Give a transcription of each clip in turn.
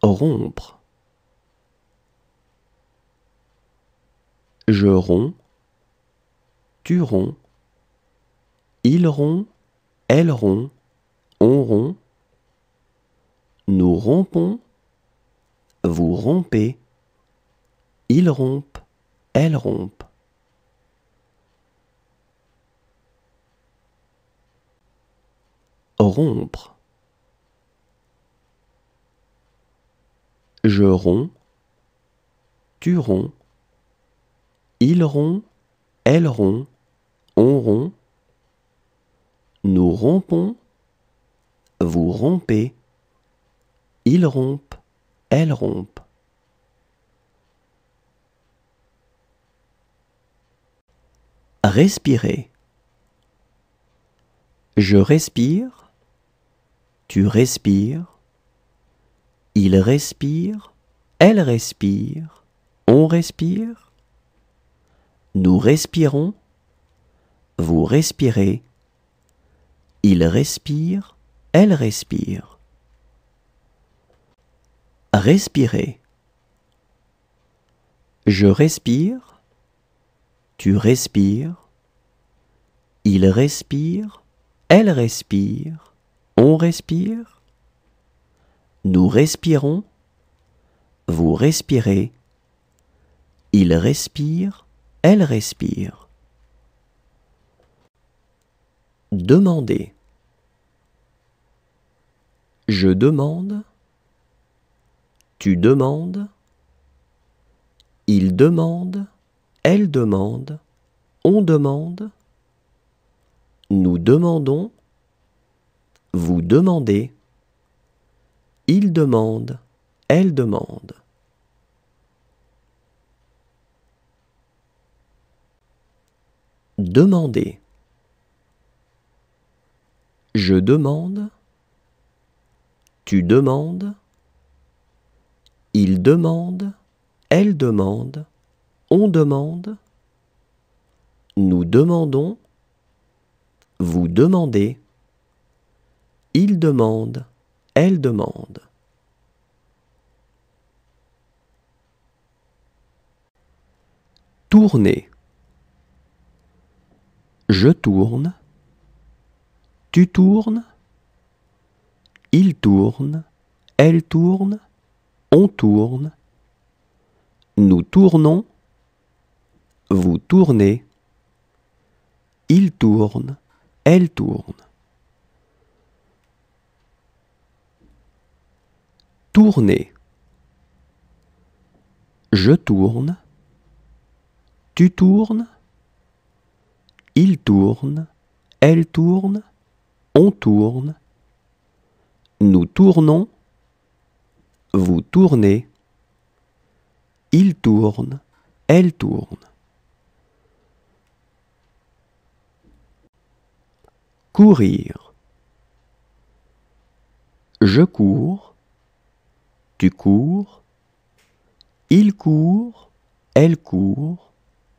Rompre. Je romps, tu romps, il rompt, elle rompt, on rompt, nous rompons, vous rompez, ils rompent, elles rompent. Rompre. Je romps, tu romps, il rompt, elle rompt, on rompt, nous rompons, vous rompez, ils rompent, elles rompent. Respirer. Je respire, tu respires, il respire, elle respire, on respire, nous respirons, vous respirez, il respire, elle respire. Respirer. Je respire, tu respires, il respire, elle respire, on respire, nous respirons, vous respirez, il respire, elle respire. Demander. Je demande, tu demandes, il demande, elle demande, on demande, nous demandons, vous demandez, il demande, elle demande. Demander. Je demande, tu demandes, il demande, elle demande, on demande, nous demandons, vous demandez, il demande, elle demande. Tourner. Je tourne, tu tournes, il tourne, elle tourne, on tourne, nous tournons, vous tournez, il tourne, elle tourne. Tourner. Je tourne, tu tournes, il tourne, elle tourne, on tourne, nous tournons, vous tournez, il tourne, elle tourne. Courir. Je cours, tu cours, il court, elle court,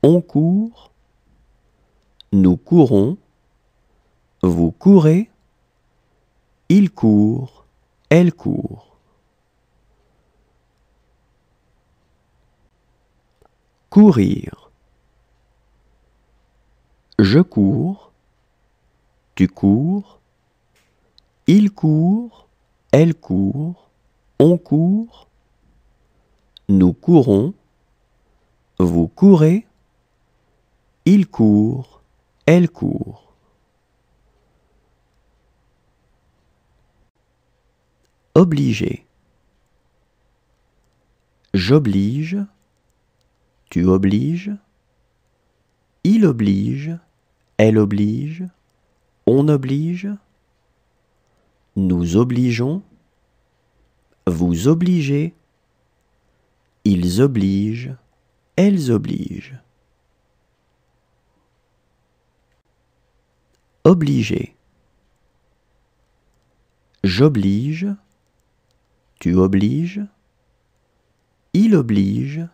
on court, nous courons, vous courez, il court, elle court. Courir. Je cours, tu cours, il court, elle court, on court, nous courons, vous courez, il court, elle court. Obliger. J'oblige, tu obliges, il oblige, elle oblige, on oblige, nous obligeons, vous obligez, ils obligent, elles obligent. Obliger. J'oblige, tu obliges, il oblige,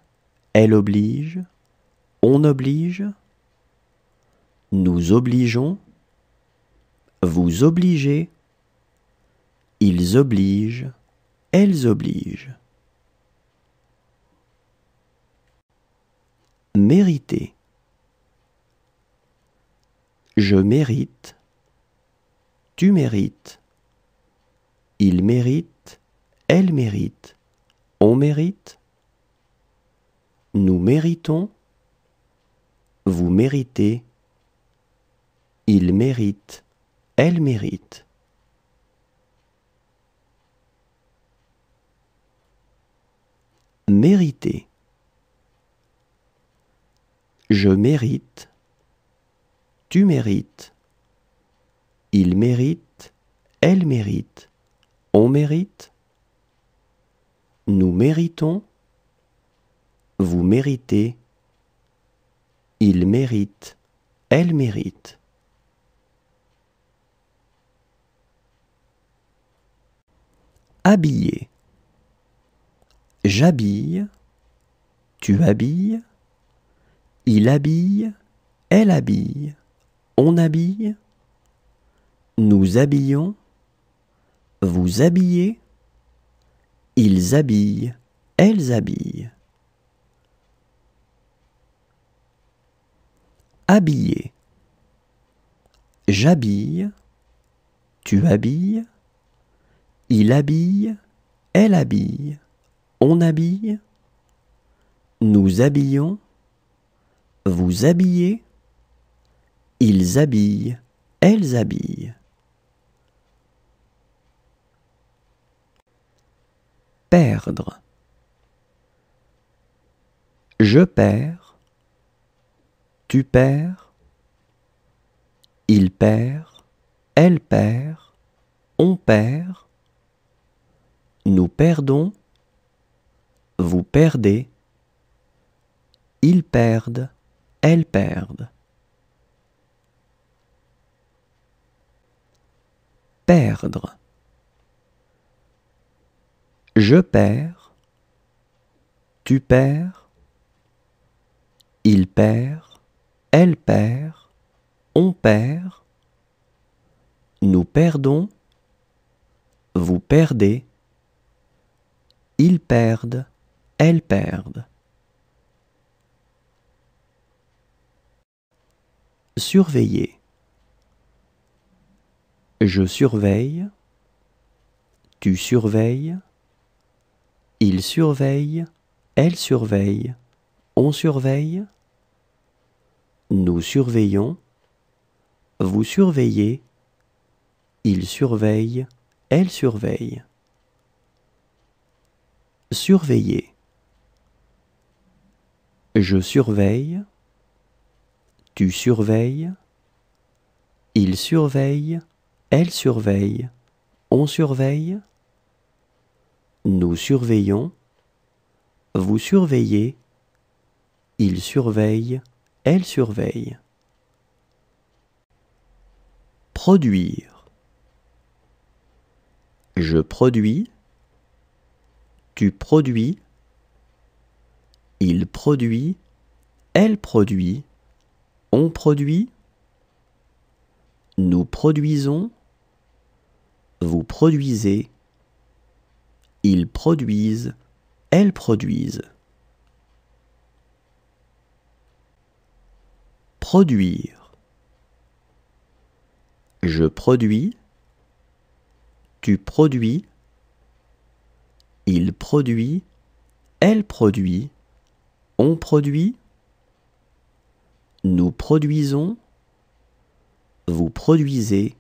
elle oblige, on oblige, nous obligeons, vous obligez, ils obligent, elles obligent. Mériter. Je mérite, tu mérites, il mérite, elle mérite, on mérite, nous méritons, vous méritez, il mérite, elle mérite. Mériter. Je mérite, tu mérites, il mérite, elle mérite, on mérite, nous méritons, vous méritez, il mérite, elle mérite. Habiller. J'habille, tu habilles, il habille, elle habille, on habille, nous habillons, vous habillez, ils habillent, elles habillent. Habiller. J'habille, tu habilles, il habille, elle habille, on habille, nous habillons, vous habillez, ils habillent, elles habillent. Perdre. Je perds, tu perds, il perd, elle perd, on perd, nous perdons, vous perdez, ils perdent, elles perdent. Perdre. Je perds, tu perds, il perd, elle perd, on perd, nous perdons, vous perdez, ils perdent, elles perdent. Surveiller. Je surveille, tu surveilles, il surveille, elle surveille, on surveille, nous surveillons, vous surveillez, il surveille, elle surveille. Surveiller. Je surveille, tu surveilles, il surveille, elle surveille, on surveille, nous surveillons, vous surveillez, il surveille, elle surveille. Produire. Je produis, tu produis, il produit, elle produit, on produit, nous produisons, vous produisez, ils produisent, elles produisent. Produire. Je produis, tu produis, il produit, elle produit, on produit, nous produisons, vous produisez,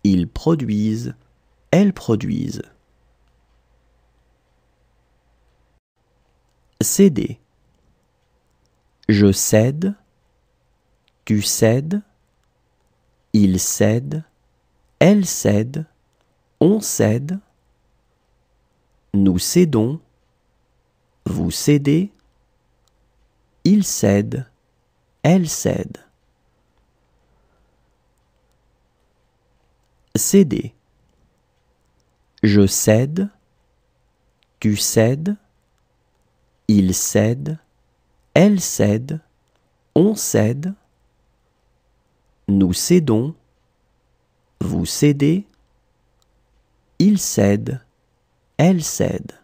ils produisent, elles produisent. Céder. Je cède, tu cèdes, il cède, elle cède, on cède, nous cédons, vous cédez, il cède, elle cède. Céder. Je cède, tu cèdes, il cède, elle cède, on cède, nous cédons, vous cédez, il cède, elle cède.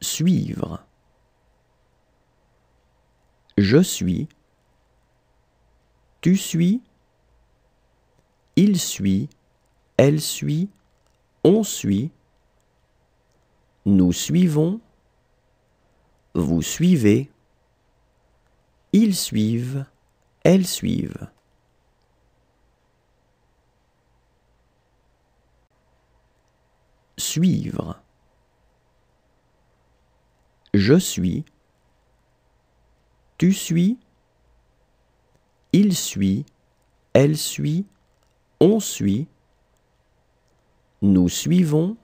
Suivre. Je suis. Tu suis. Il suit. Elle suit. On suit. Nous suivons. Vous suivez. Ils suivent. Elles suivent. Suivre. Je suis. Tu suis. Il suit. Elle suit. On suit. Nous suivons.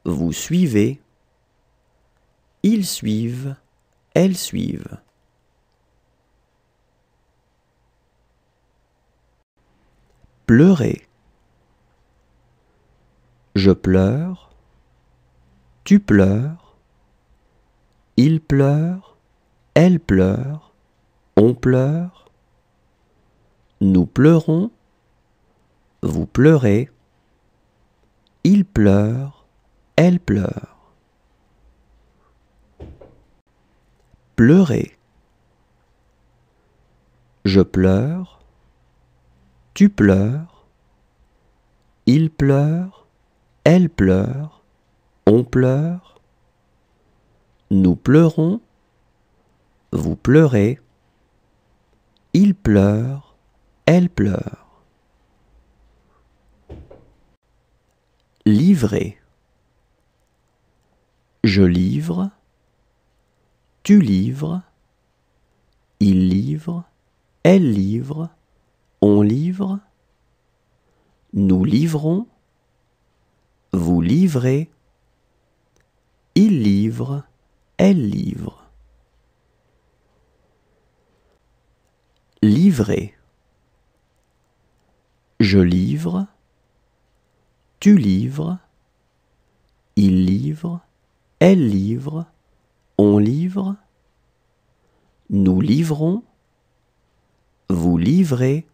Vous suivez. Ils suivent. Elles suivent. Pleurer. Je pleure. Tu pleures. Il pleure. Elle pleure. On pleure. Nous pleurons. Vous pleurez. Il pleure. Elle pleure. Pleurer. Je pleure. Tu pleures. Il pleure. Elle pleure. On pleure. Nous pleurons. Vous pleurez. Il pleure. Elle pleure. Livrer. Je livre. Tu livres. Il livre. Elle livre. On livre. Nous livrons. Vous livrez. Il livre. Elle livre. Livrer. Je livre. Tu livres. Il livre. Elle livre. On livre. Nous livrons. Vous livrez.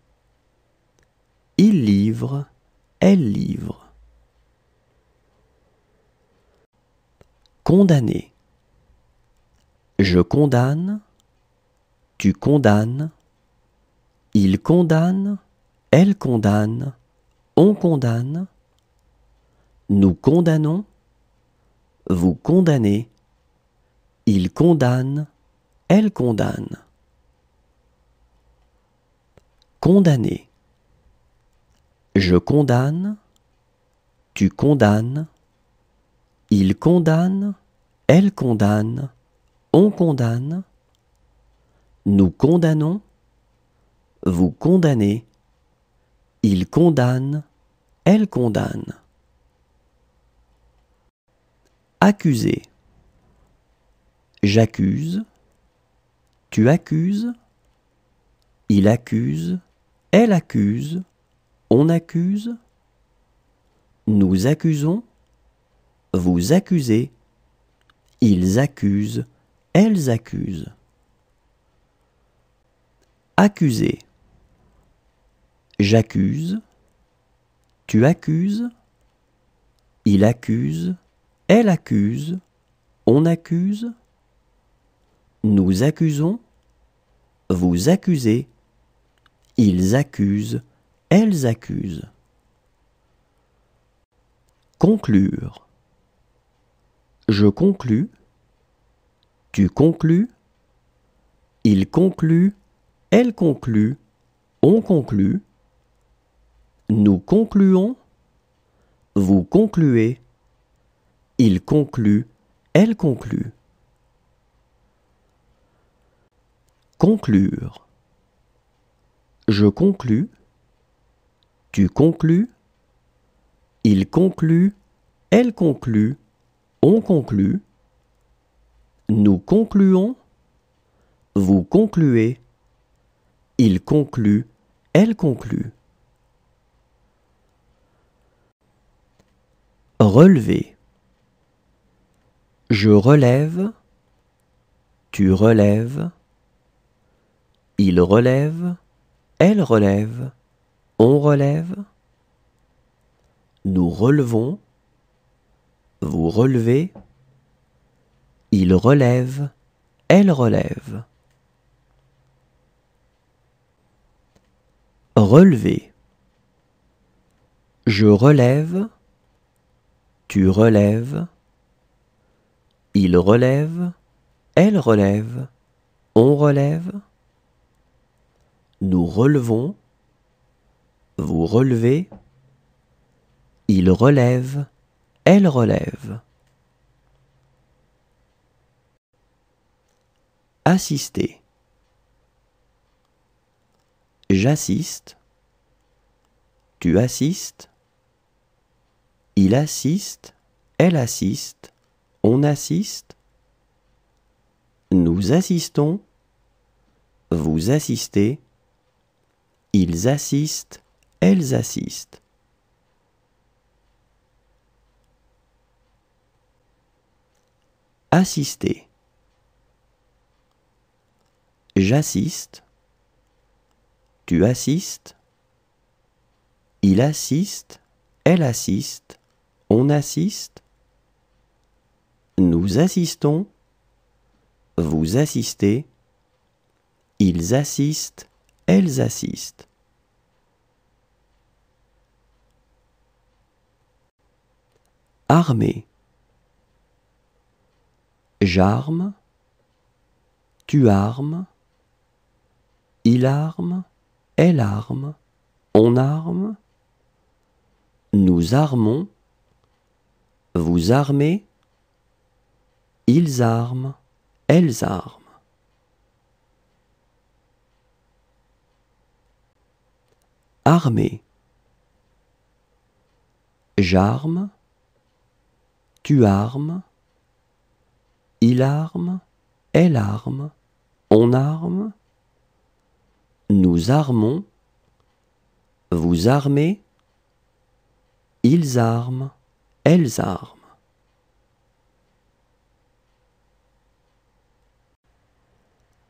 Il livre. Elle livre. Condamner. Je condamne. Tu condamnes. Il condamne. Elle condamne. On condamne. Nous condamnons. Vous condamnez. Il condamne. Elle condamne. Condamner. Je condamne. Tu condamnes. Il condamne. Elle condamne. On condamne. Nous condamnons. Vous condamnez. Il condamne. Elle condamne. Accuser. J'accuse. Tu accuses. Il accuse. Elle accuse. On accuse. Nous accusons. Vous accusez. Ils accusent. Elles accusent. Accuser. J'accuse. Tu accuses. Il accuse. Elle accuse. On accuse. Nous accusons. Vous accusez. Ils accusent. Elles accusent. Conclure. Je conclus. Tu conclus. Il conclut. Elle conclut. On conclut. Nous concluons. Vous concluez. Il conclut. Elle conclut. Conclure. Je conclus. Tu conclus. Il conclut. Elle conclut. On conclut. Nous concluons. Vous concluez. Il conclut. Elle conclut. Relever. Je relève. Tu relèves. Il relève. Elle relève. On relève. Nous relevons, vous relevez, il relève, elle relève. Relever. Je relève, tu relèves, il relève, elle relève, on relève. Nous relevons, vous relevez, il relève, elle relève. Assister. J'assiste, tu assistes, il assiste, elle assiste, on assiste. Nous assistons, vous assistez, ils assistent, elles assistent. Assister. J'assiste, tu assistes, il assiste, elle assiste, on assiste. Nous assistons, vous assistez, ils assistent, elles assistent. Armer. J'arme, tu armes, il arme, elle arme, on arme. Nous armons, vous armez, ils arment, elles arment. Armer. J'arme, tu armes, il arme, elle arme, on arme. Nous armons, vous armez, ils arment, elles arment.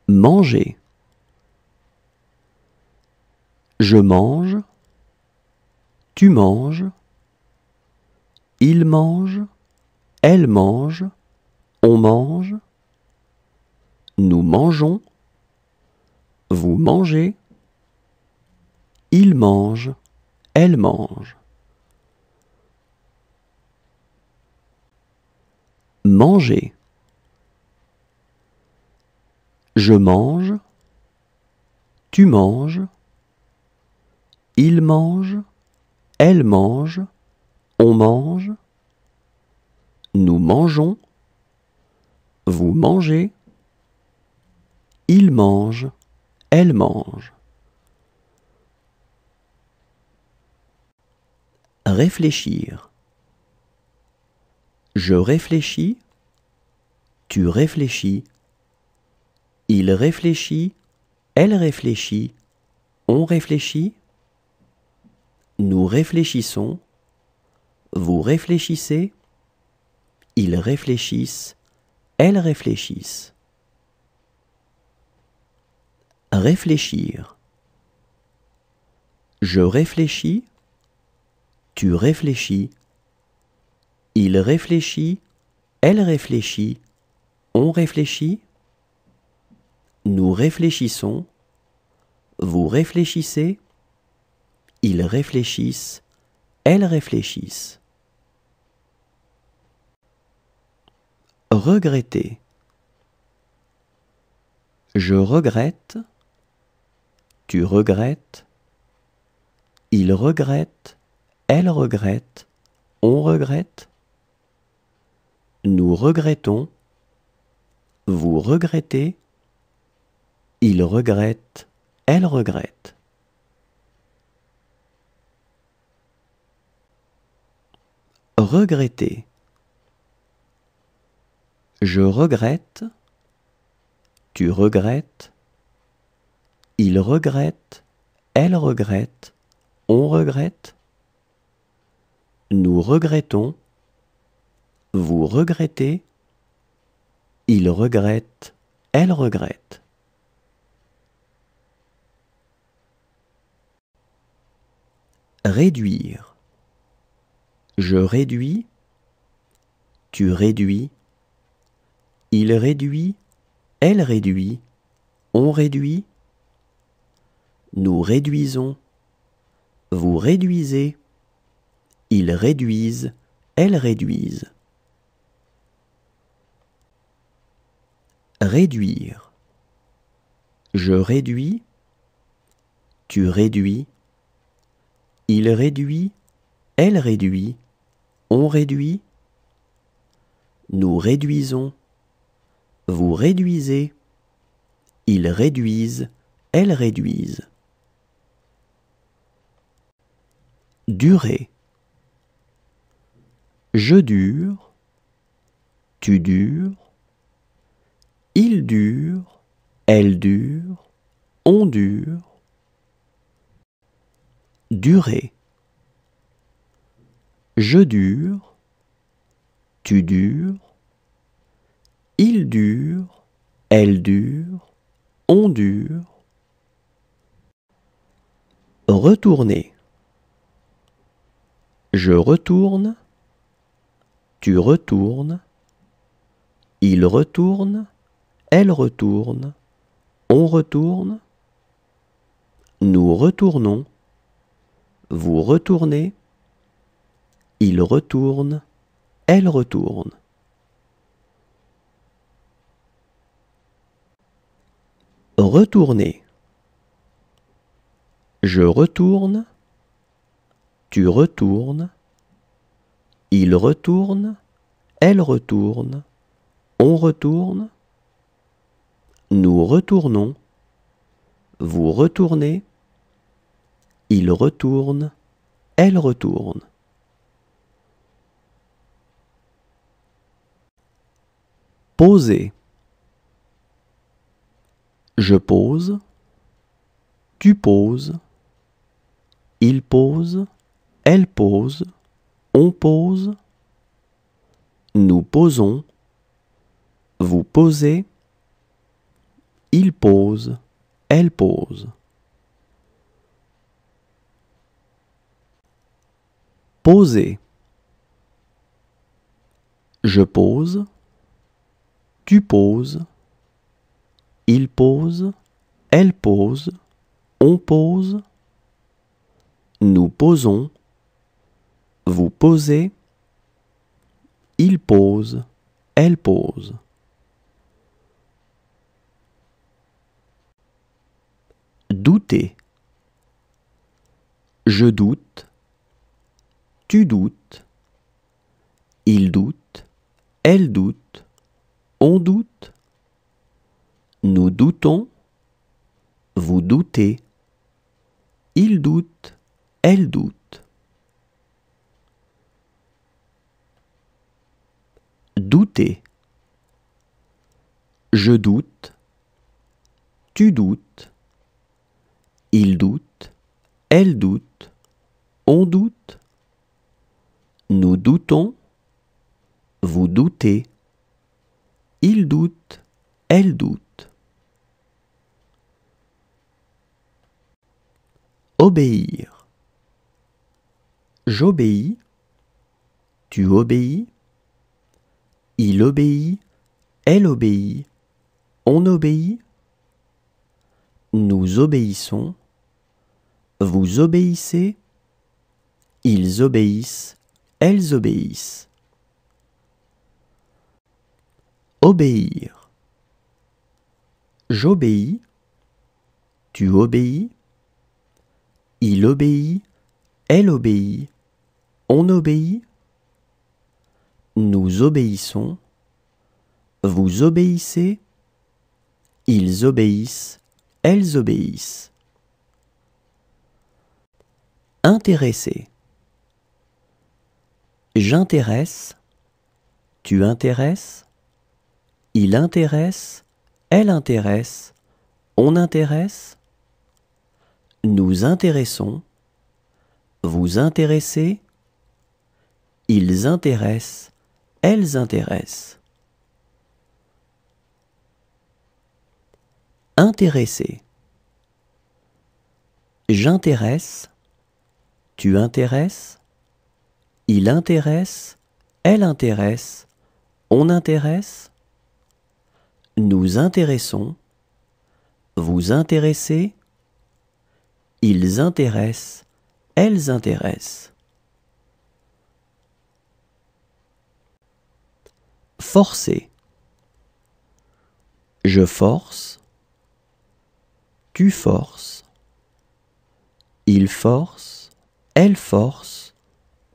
Manger. Je mange, tu manges, il mange, elle mange, on mange. Nous mangeons, vous mangez, il mange, elle mange. Manger. Je mange, tu manges, il mange, elle mange, on mange. Nous mangeons, vous mangez, il mange, elle mange. Réfléchir. Je réfléchis, tu réfléchis, il réfléchit, elle réfléchit, on réfléchit. Nous réfléchissons, vous réfléchissez, ils réfléchissent, elles réfléchissent. Réfléchir. Je réfléchis, tu réfléchis, il réfléchit, elle réfléchit, on réfléchit. Nous réfléchissons, vous réfléchissez, ils réfléchissent, elles réfléchissent. Regretter. Je regrette, tu regrettes, il regrette, elle regrette, on regrette. Nous regrettons, vous regrettez, il regrette, elle regrette. Regretter. Je regrette, tu regrettes, il regrette, elle regrette, on regrette. Nous regrettons, vous regrettez, il regrette, elle regrette. Réduire. Je réduis, tu réduis, il réduit, elle réduit, on réduit, nous réduisons, vous réduisez, ils réduisent, elles réduisent. Réduire. Je réduis, tu réduis, il réduit, elle réduit, on réduit, nous réduisons, vous réduisez, ils réduisent, elles réduisent. Durer. Je dure, tu dures, il dure, elle dure, on dure. Durer. Je dure, tu dures, il dure, elle dure, on dure. Retourner. Je retourne, tu retournes, il retourne, elle retourne, on retourne, nous retournons, vous retournez, il retourne, elle retourne. Retourner. Je retourne, tu retournes, il retourne, elle retourne, on retourne, nous retournons, vous retournez, il retourne, elle retourne. Poser. Je pose, tu poses, il pose, elle pose, on pose, nous posons, vous posez, il pose, elle pose. Poser. Je pose, tu poses, il pose, elle pose, on pose, nous posons, vous posez, il pose, elle pose. Douter. Je doute, tu doutes, il doute, elle doute, on doute, nous doutons, vous doutez, il doute, elle doute. Douter. Je doute, tu doutes, il doute, elle doute, on doute, nous doutons, vous doutez, il doute, elle doute. Obéir. J'obéis, tu obéis, il obéit, elle obéit, on obéit, nous obéissons, vous obéissez, ils obéissent, elles obéissent. Obéir. J'obéis, tu obéis, il obéit, elle obéit, on obéit, nous obéissons, vous obéissez, ils obéissent, elles obéissent. Intéresser. J'intéresse, tu intéresses, il intéresse, elle intéresse, on intéresse, nous intéressons, vous intéressez, ils intéressent, elles intéressent. Intéresser. J'intéresse, tu intéresses, il intéresse, elle intéresse, on intéresse, nous intéressons, vous intéressez, ils intéressent, elles intéressent. Forcer. Je force, tu forces, il force, elle force,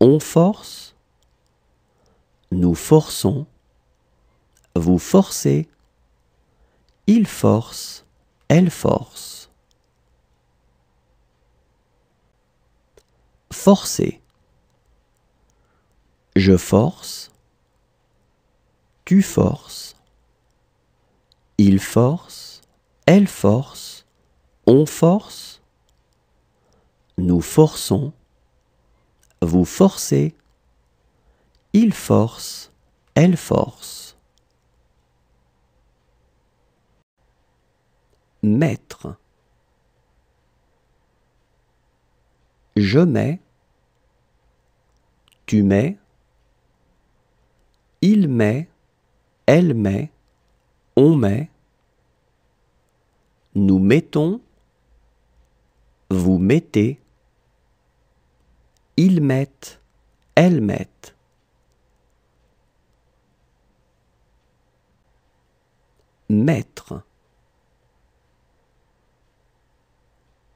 on force, nous forçons, vous forcez, il force, elle force. Forcer. Je force, tu forces, il force, elle force, on force, nous forçons, vous forcez, il force, elle force. Mettre. Je mets, tu mets, il met, elle met, on met, nous mettons, vous mettez, ils mettent, elles mettent. Mettre.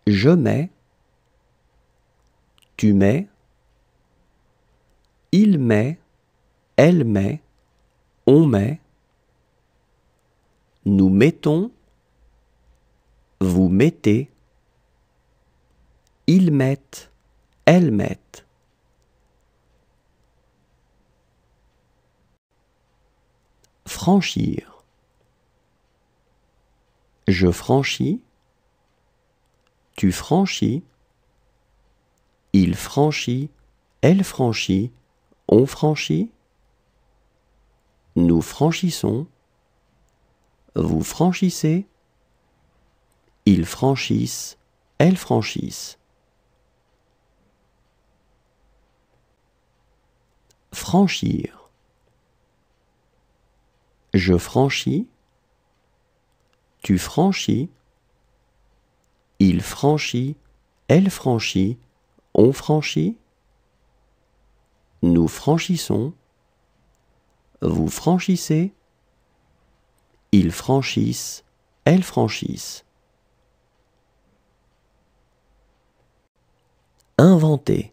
Je mets, tu mets, il met, elle met, on met, nous mettons, vous mettez, ils mettent, elles mettent. Franchir. Je franchis, tu franchis, il franchit, elle franchit, on franchit, nous franchissons, vous franchissez, ils franchissent, elles franchissent. Franchir. Je franchis, tu franchis, il franchit, elle franchit, on franchit, nous franchissons, vous franchissez, ils franchissent, elles franchissent. Inventer.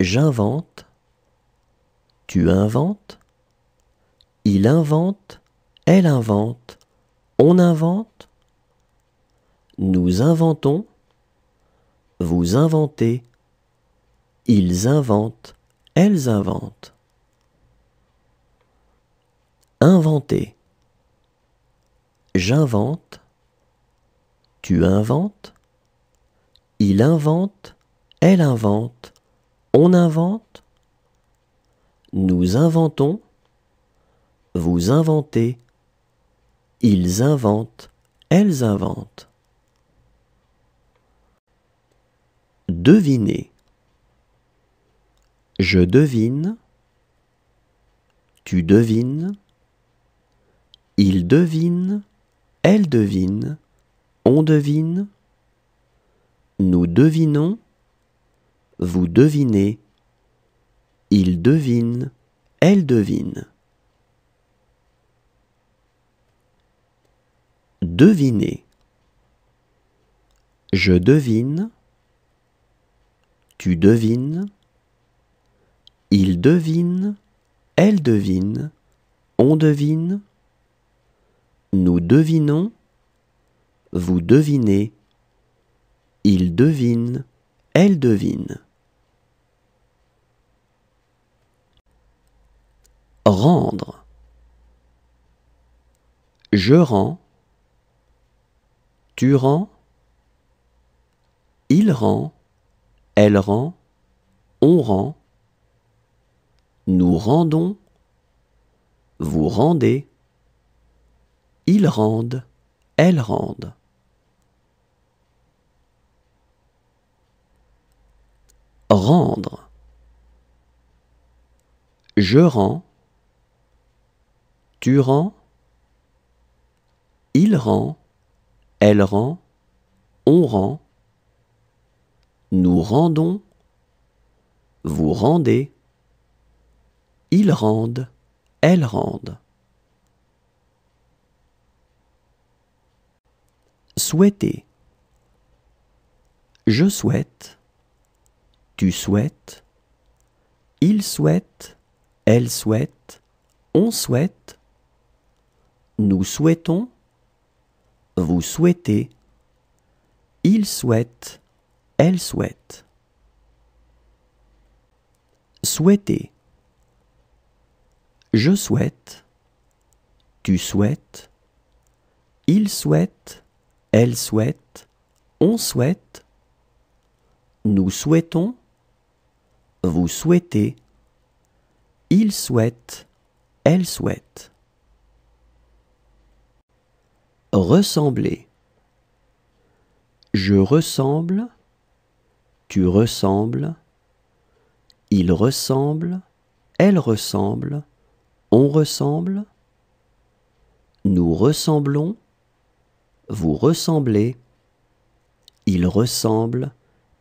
J'invente, tu inventes, il invente, elle invente, on invente, nous inventons, vous inventez, ils inventent, elles inventent. Inventer. J'invente, tu inventes, il invente, elle invente, on invente, nous inventons, vous inventez, ils inventent, elles inventent. Deviner. Je devine, tu devines, il devine, elle devine, on devine, nous devinons, vous devinez, il devine, elle devine. Deviner. Je devine, tu devines, il devine, elle devine, on devine, nous devinons, vous devinez, il devine, elle devine. Rendre. Je rends, tu rends, il rend, elle rend, on rend, nous rendons, vous rendez, ils rendent, elles rendent. Rendre. Je rends, tu rends, il rend, elle rend, on rend, nous rendons, vous rendez, ils rendent, elles rendent. Souhaiter. Je souhaite, tu souhaites, il souhaite, elle souhaite, on souhaite, nous souhaitons, vous souhaitez, il souhaite, elle souhaite. Souhaiter. Je souhaite, tu souhaites, il souhaite, elle souhaite, on souhaite, nous souhaitons, vous souhaitez, il souhaite, elle souhaite. Ressembler. Je ressemble, tu ressembles, il ressemble, elle ressemble, on ressemble, nous ressemblons, vous ressemblez, il ressemble,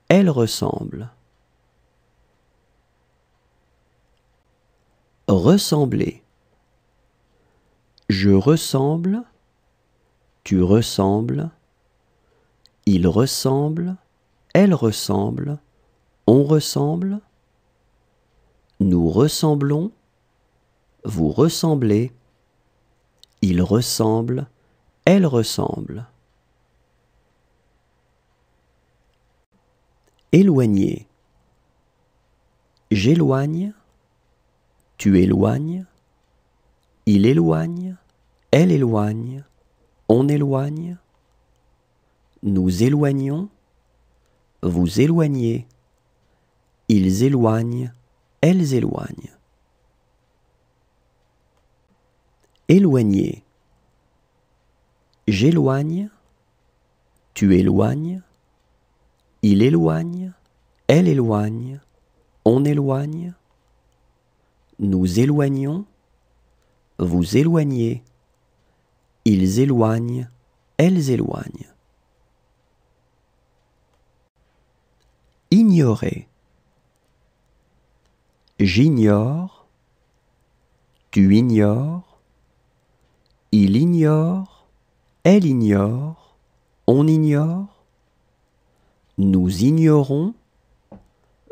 elle ressemble. Ressembler. Je ressemble, tu ressembles, il ressemble, elle ressemble, on ressemble, nous ressemblons, vous ressemblez, il ressemble, elle ressemble. Éloigner. J'éloigne, tu éloignes, il éloigne, elle éloigne, on éloigne, nous éloignons, vous éloignez, ils éloignent, elles éloignent. Éloigner. J'éloigne, tu éloignes, il éloigne, elle éloigne, on éloigne, nous éloignons, vous éloignez, ils éloignent, elles éloignent. Ignorer. J'ignore, tu ignores, il ignore, elle ignore, on ignore, nous ignorons,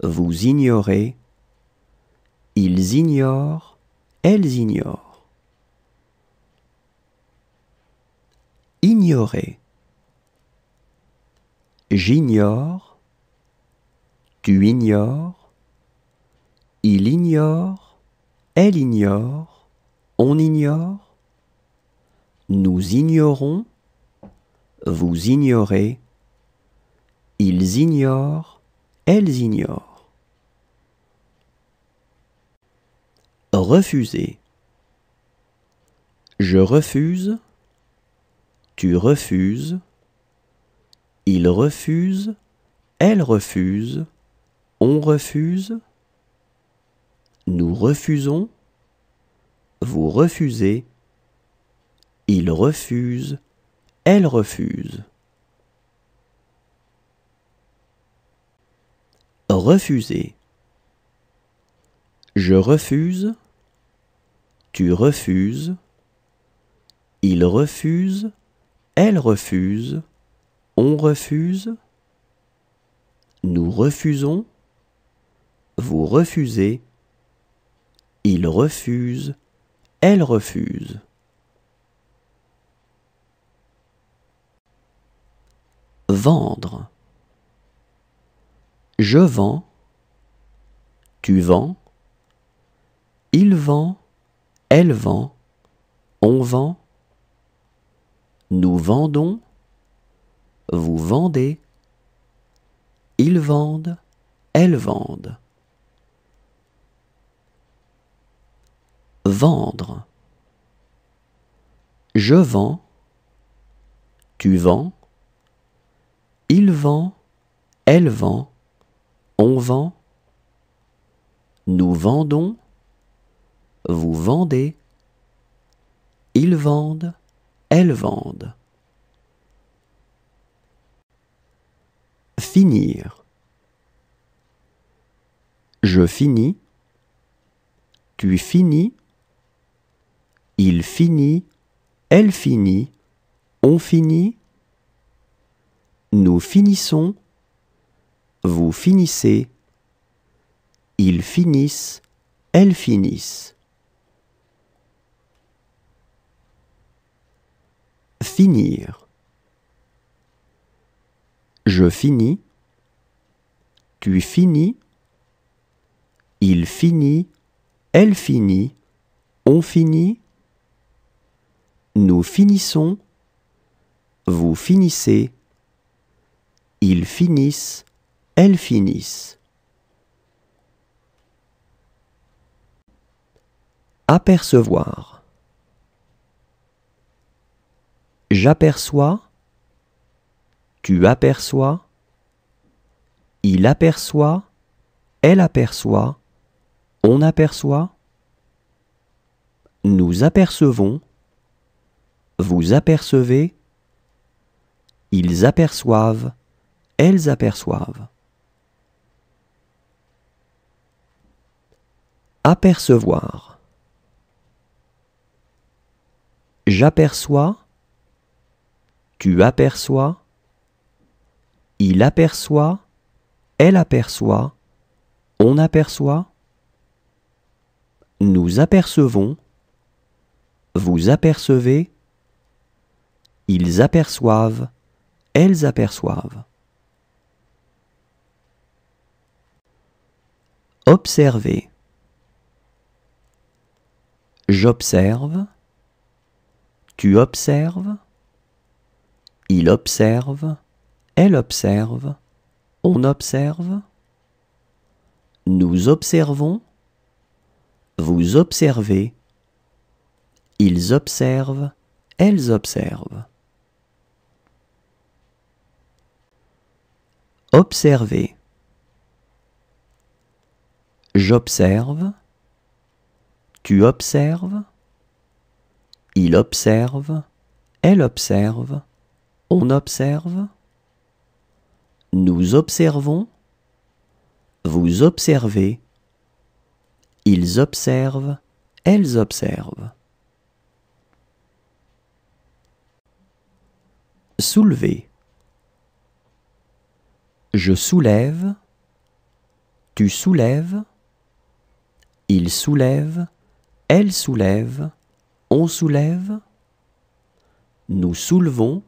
vous ignorez, ils ignorent, elles ignorent. Ignorer. J'ignore, tu ignores, il ignore, elle ignore, on ignore, nous ignorons, vous ignorez, ils ignorent, elles ignorent. Refuser. Je refuse, tu refuses, il refuse, elle refuse, on refuse, nous refusons, vous refusez, il refuse, elle refuse. Refuser. Je refuse, tu refuses, il refuse, elle refuse, on refuse, nous refusons, vous refusez, il refuse, elle refuse. Vendre. Je vends, tu vends, il vend, elle vend, on vend, nous vendons, vous vendez, ils vendent, elles vendent. Vendre. Je vends, tu vends, il vend, elle vend, on vend, nous vendons, vous vendez, ils vendent, elles vendent. Finir. Je finis, tu finis, il finit, elle finit, on finit, nous finissons, vous finissez, ils finissent, elles finissent. Finir. Je finis, tu finis, il finit, elle finit, on finit, nous finissons, vous finissez, ils finissent, elles finissent. Apercevoir. J'aperçois, tu aperçois, il aperçoit, elle aperçoit, on aperçoit, nous apercevons, vous apercevez, ils aperçoivent, elles aperçoivent. Apercevoir. J'aperçois, tu aperçois, il aperçoit, elle aperçoit, on aperçoit, nous apercevons, vous apercevez, ils aperçoivent, elles aperçoivent. Observer. J'observe, tu observes, il observe, elle observe, on observe, nous observons, vous observez, ils observent, elles observent. Observer. J'observe, tu observes, il observe, elle observe, on observe, nous observons, vous observez, ils observent, elles observent. Soulever. Je soulève, tu soulèves, il soulève, elle soulève, on soulève, nous soulevons,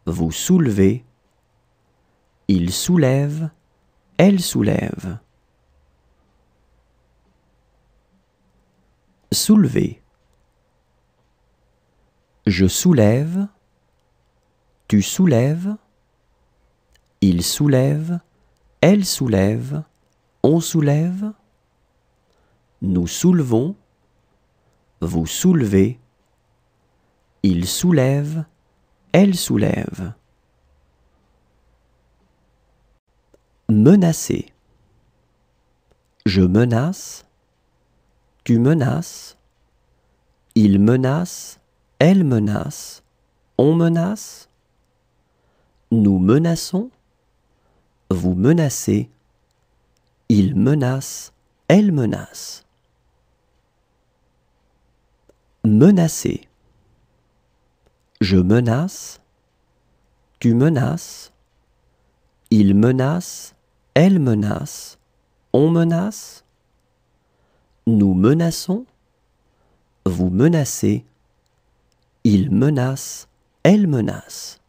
vous soulevez, il soulève, elle soulève. Soulever. Je soulève, tu soulèves, il soulève, elle soulève, on soulève, nous soulevons, vous soulevez, il soulève, elle soulève. Menacer. Je menace, tu menaces, il menace, elle menace, on menace, nous menaçons, vous menacez, il menace, elle menace. Menacer. Je menace, tu menaces, il menace, elle menace, on menace, nous menaçons, vous menacez, il menace, elle menace.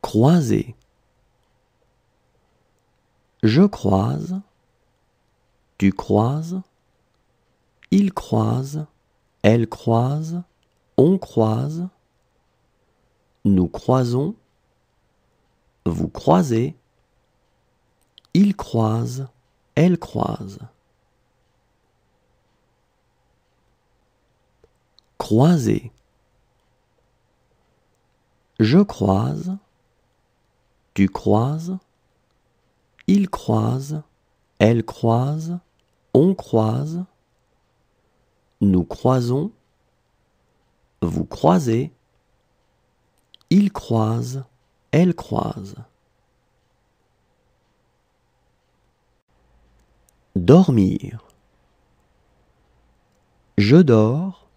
Croiser. Je croise, tu croises, il croise, elle croise, on croise, nous croisons, vous croisez, il croise, elle croise. Croiser. Je croise, tu croises, il croise, Elle croise, on croise. Nous croisons, vous croisez. Il croise, elle croise. Dormir. Je dors,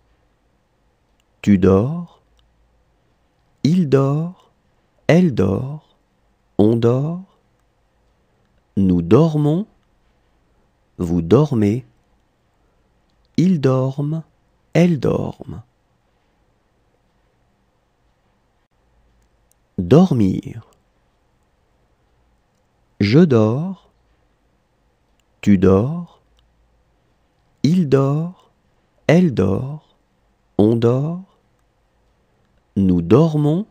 tu dors, il dort, elle dort, on dort. Nous dormons, vous dormez. Ils dorment, elles dorment. Dormir. Je dors, tu dors, il dort, elle dort, on dort. Nous dormons,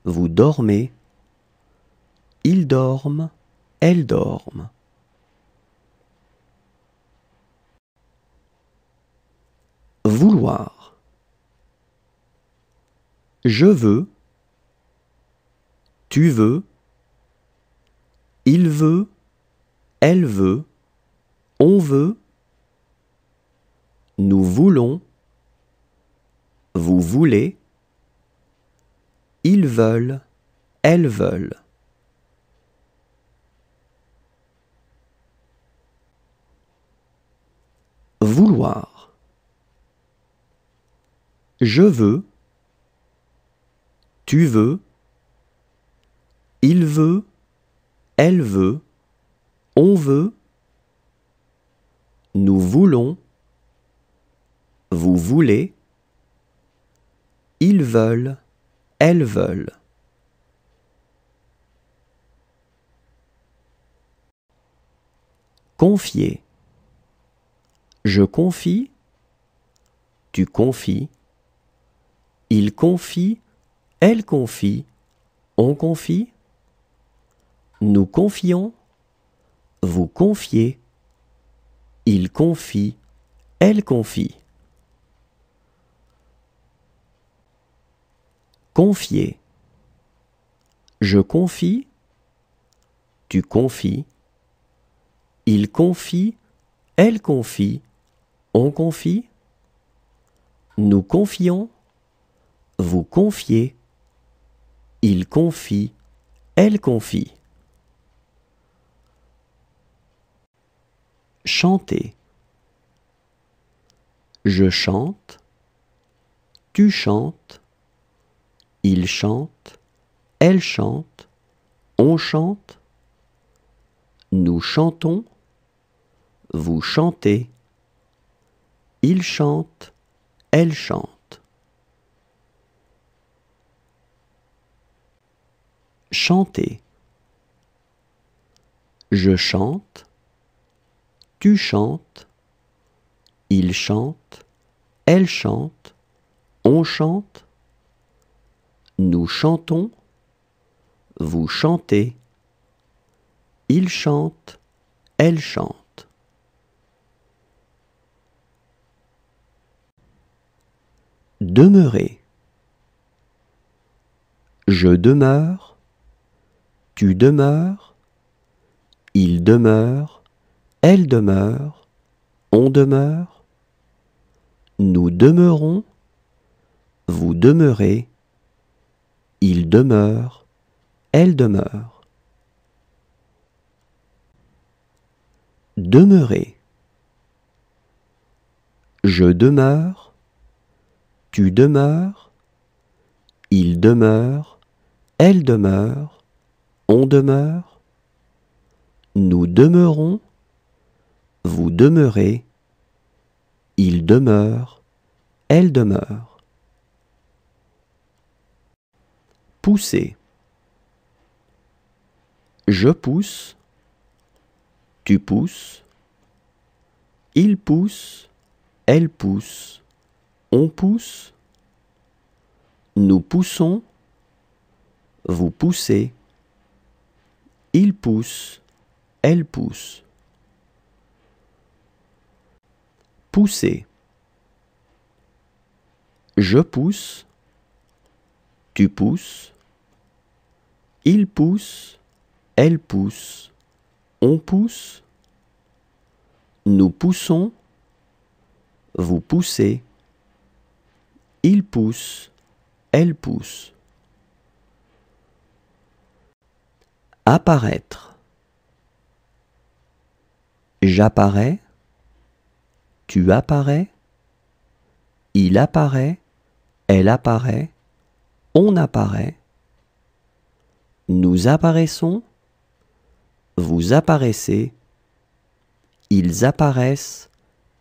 vous dormez. Ils dorment, elles dorment. Vouloir. Je veux, tu veux, il veut, elle veut, on veut. Nous voulons, vous voulez. Ils veulent, elles veulent. Vouloir. Je veux, tu veux, il veut, elle veut, on veut. Nous voulons, vous voulez. Ils veulent, elles veulent. Confier. Je confie, tu confies, il confie, elle confie, on confie. Nous confions, vous confiez, il confie, elle confie. Confier. Je confie, tu confies, il confie, elle confie, on confie. Nous confions, vous confiez, il confie, elle confie. Chanter. Je chante, tu chantes, il chante, elle chante, on chante. Nous chantons, vous chantez, il chante, elle chante. Chanter. Je chante, tu chantes, il chante, elle chante, on chante. Nous chantons, vous chantez, il chante, elle chante. Demeurer. Je demeure, tu demeures, il demeure, elle demeure, on demeure. Nous demeurons, vous demeurez, il demeure, elle demeure. Demeurer. Je demeure, tu demeures, il demeure, elle demeure, on demeure. Nous demeurons, vous demeurez, il demeure, elle demeure. Pousser. Je pousse, tu pousses, il pousse, elle pousse, on pousse. Nous poussons, vous poussez, il pousse, elle pousse. Pousser. Je pousse, tu pousses, il pousse, elle pousse, On pousse. Nous poussons. Vous poussez. Il pousse. Elle pousse. Apparaître. J'apparais. Tu apparais. Il apparaît. Elle apparaît. On apparaît. Nous apparaissons. Vous apparaissez. Ils apparaissent.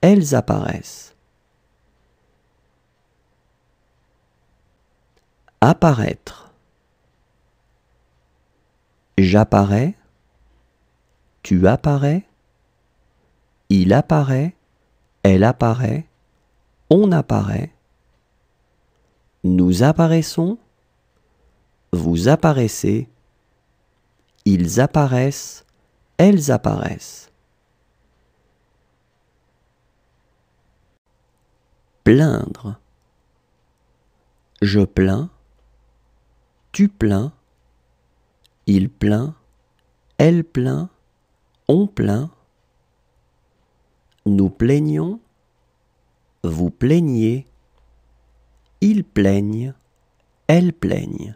Elles apparaissent. Apparaître. J'apparais. Tu apparais. Il apparaît. Elle apparaît. On apparaît. Nous apparaissons. Vous apparaissez. Ils apparaissent. Elles apparaissent. Plaindre. Je plains. Tu plains. Il plaint. Elle plaint. On plaint. Nous plaignons. Vous plaignez. Ils plaignent. Elles plaignent.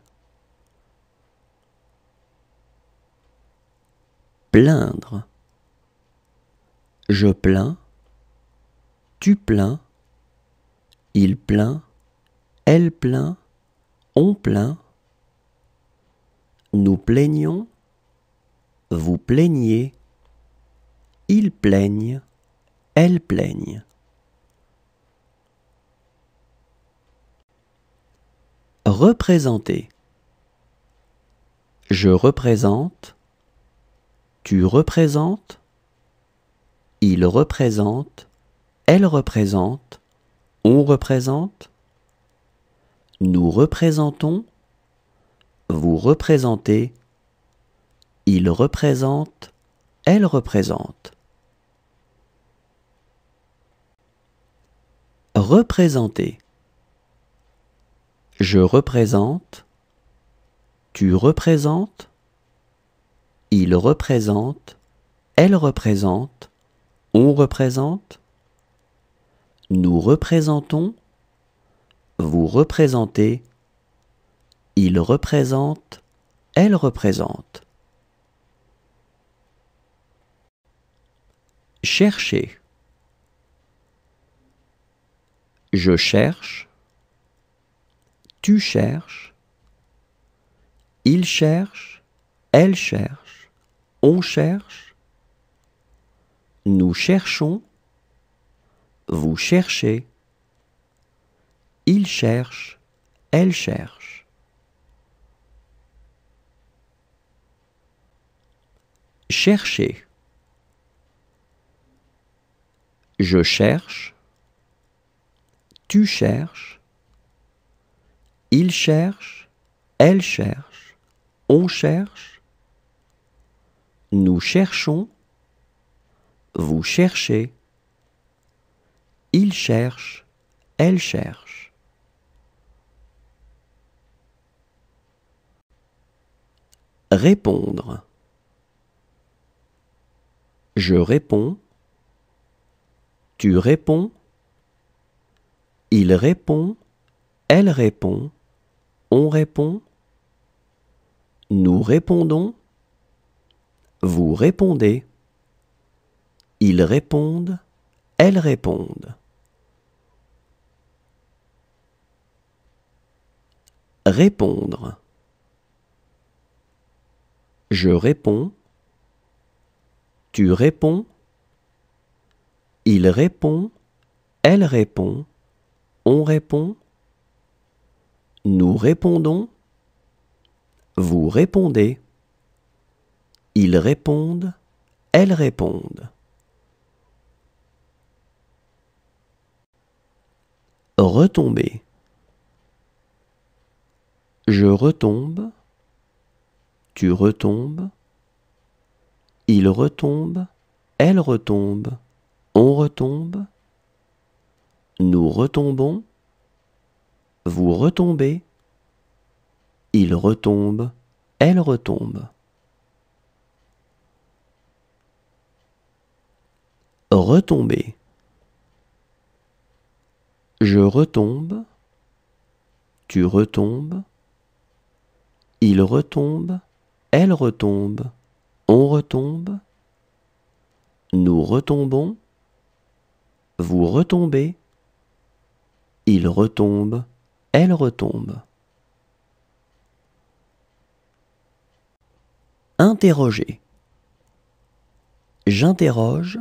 Plaindre. Je plains. Tu plains. Il plaint. Elle plaint. On plaint. Nous plaignons. Vous plaignez. Ils plaignent. Elles plaignent. Représenter. Je représente. Tu représentes. Il représente. Elle représente. On représente. Nous représentons. Vous représentez. Il représente. Elle représente. Représenter. Je représente. Tu représentes. Il représente. Elle représente. On représente. Nous représentons. Vous représentez. Il représente. Elle représente. Chercher. Je cherche. Tu cherches. Il cherche. Elle cherche. On cherche. Nous cherchons. Vous cherchez. Il cherche. Elle cherche. Chercher. Je cherche. Tu cherches. Il cherche. Elle cherche. On cherche. Nous cherchons. Vous cherchez. Il cherche. Elle cherche. Répondre. Je réponds. Tu réponds. Il répond. Elle répond. On répond. Nous répondons. Vous répondez. Ils répondent. Elles répondent. Répondre. Je réponds. Tu réponds. Il répond. Elle répond. On répond. Nous répondons. Vous répondez. Ils répondent. Elles répondent. Retomber. Je retombe. Tu retombes. Il retombe. Elle retombe. On retombe. Nous retombons. Vous retombez. Il retombe. Elle retombe. retomber. Je retombe, tu retombes, il retombe, elle retombe, on retombe, nous retombons, vous retombez, il retombe, elle retombe. Interroger. J'interroge,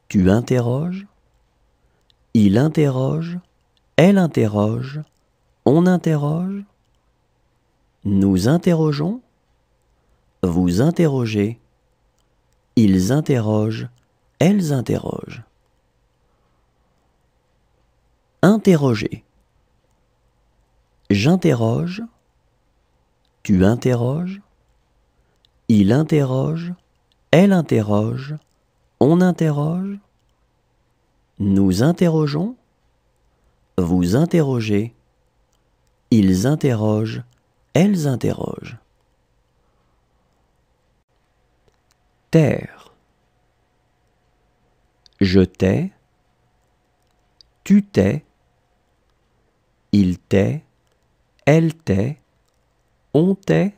tu interroges, il interroge, elle interroge, on interroge, nous interrogeons, vous interrogez, ils interrogent, elles interrogent. Interroger. J'interroge, tu interroges, il interroge, elle interroge, on interroge, nous interrogeons, vous interrogez, ils interrogent, elles interrogent. Taire. Je tais, tu tais, il tait, elle tait, on tait,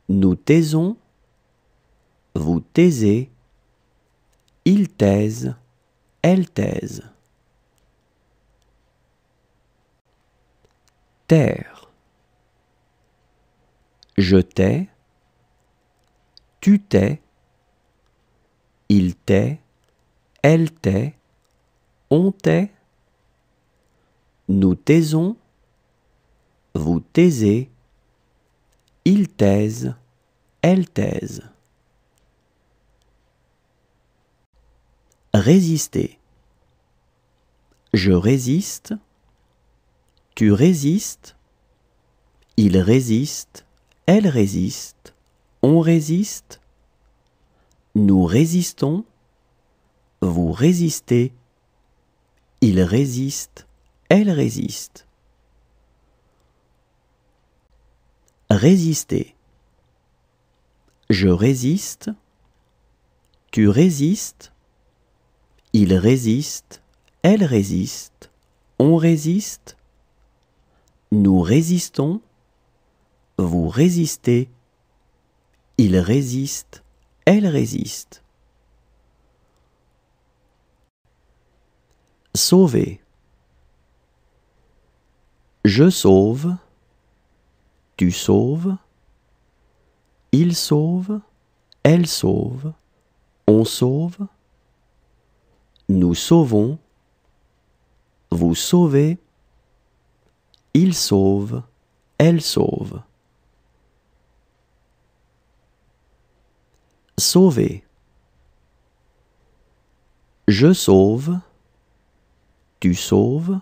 nous taisons, vous taisez, ils taisent, elles taisent. Taire. Je tais, tu tais, il tait, elle tait, on tait, nous taisons, vous taisez, ils taisent, elles taisent. Résister. Je résiste, tu résistes, il résiste, elle résiste, on résiste, nous résistons, vous résistez, il résiste, elle résiste. Résister. Je résiste, tu résistes, il résiste, elle résiste, on résiste, nous résistons, vous résistez, il résiste, elle résiste. Sauver. Je sauve, tu sauves, il sauve, elle sauve, on sauve, nous sauvons, vous sauvez, il sauve, elle sauve. Sauver. Je sauve, tu sauves,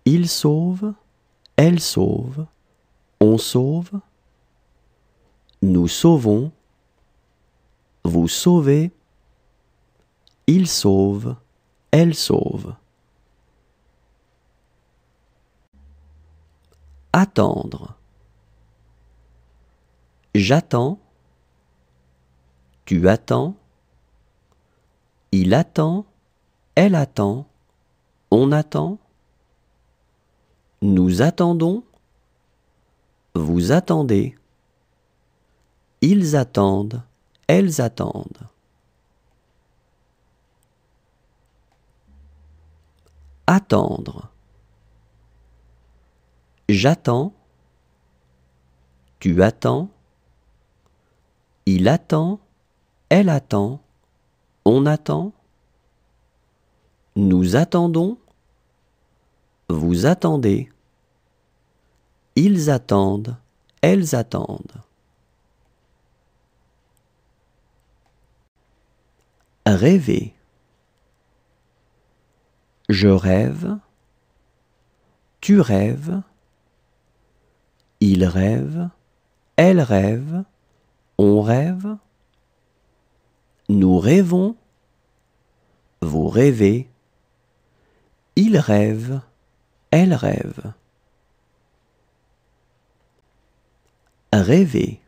il sauve, elle sauve, on sauve, nous sauvons, vous sauvez, il sauve, elle sauve. Attendre. J'attends, tu attends, il attend, elle attend, on attend, nous attendons, vous attendez, ils attendent, elles attendent. Attendre. J'attends, tu attends, il attend, elle attend, on attend, nous attendons, vous attendez, ils attendent, elles attendent. Rêver. Je rêve, tu rêves, il rêve, elle rêve, on rêve, nous rêvons, vous rêvez, il rêve, elle rêve. Rêver.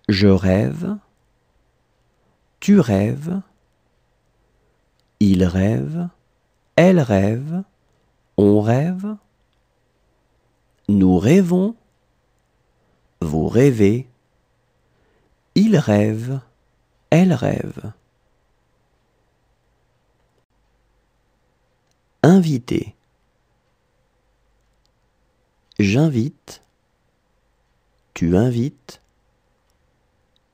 Je rêve, Tu rêves, il rêve, elle rêve, on rêve, nous rêvons, vous rêvez, il rêve, elle rêve. Inviter. J'invite, tu invites,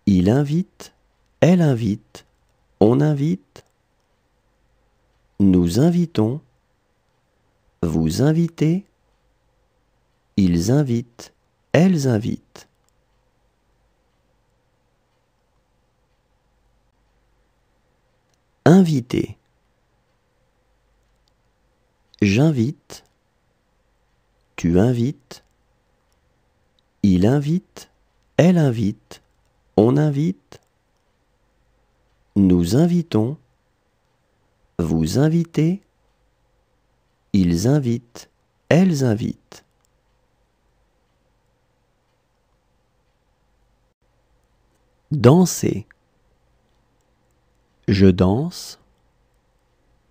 il invite, elle invite, on invite, nous invitons, vous invitez, ils invitent, elles invitent. Inviter. J'invite, tu invites, il invite, elle invite, on invite, nous invitons, vous invitez, ils invitent, elles invitent. Danser. Je danse,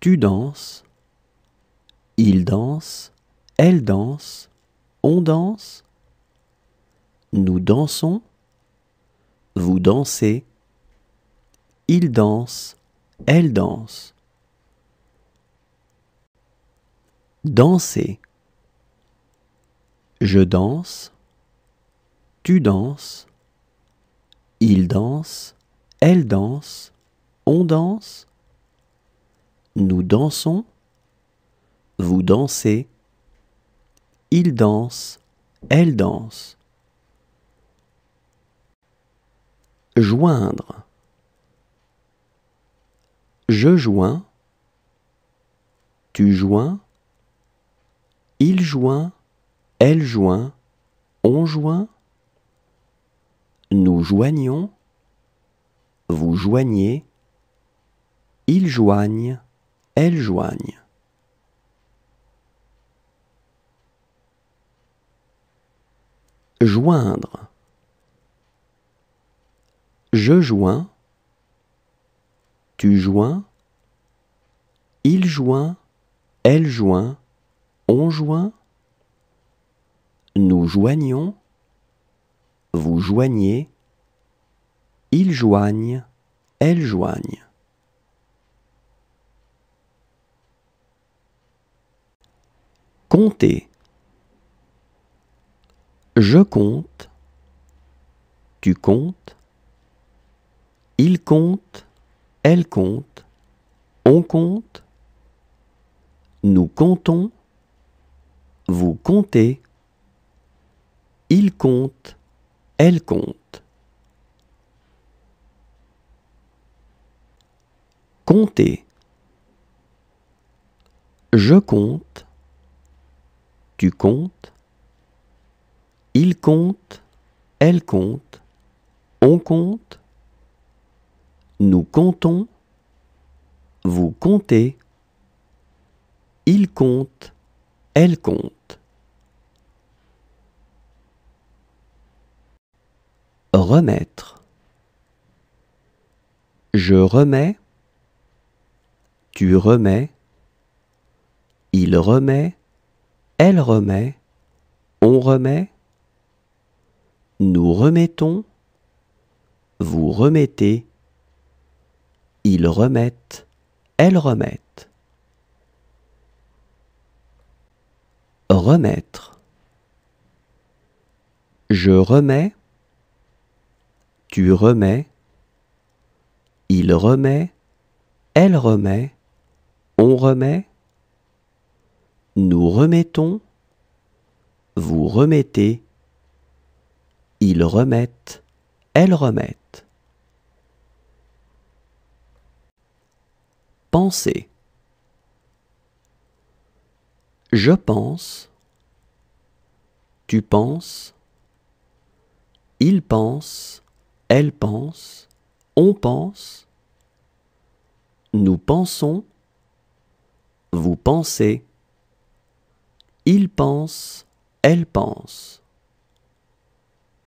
tu danses, il danse, elle danse, on danse, nous dansons, vous dansez, il danse, elle danse. Danser. Je danse, tu danses, il danse, elle danse, on danse, nous dansons, vous dansez, il danse, elle danse. Joindre. Je joins, tu joins, il joint, elle joint, on joint, nous joignons, vous joignez, ils joignent, elles joignent. Joindre. Je joins, tu joins, il joint, elle joint, on joint, nous joignons, vous joignez, ils joignent, elles joignent. Compter. Je compte, tu comptes, il compte, elle compte, on compte, nous comptons, vous comptez, il compte, elle compte. Compter. Je compte, tu comptes, il compte, elle compte, on compte, nous comptons, vous comptez, il compte, elle compte. Remettre. Je remets, tu remets, il remet, elle remet, on remet, nous remettons, vous remettez, ils remettent, elles remettent. Remettre. Je remets, tu remets, il remet, elle remet, on remet, nous remettons, vous remettez, ils remettent, elles remettent. Penser. Je pense, tu penses, il pense, elle pense, on pense, nous pensons, vous pensez, il pense, elle pense.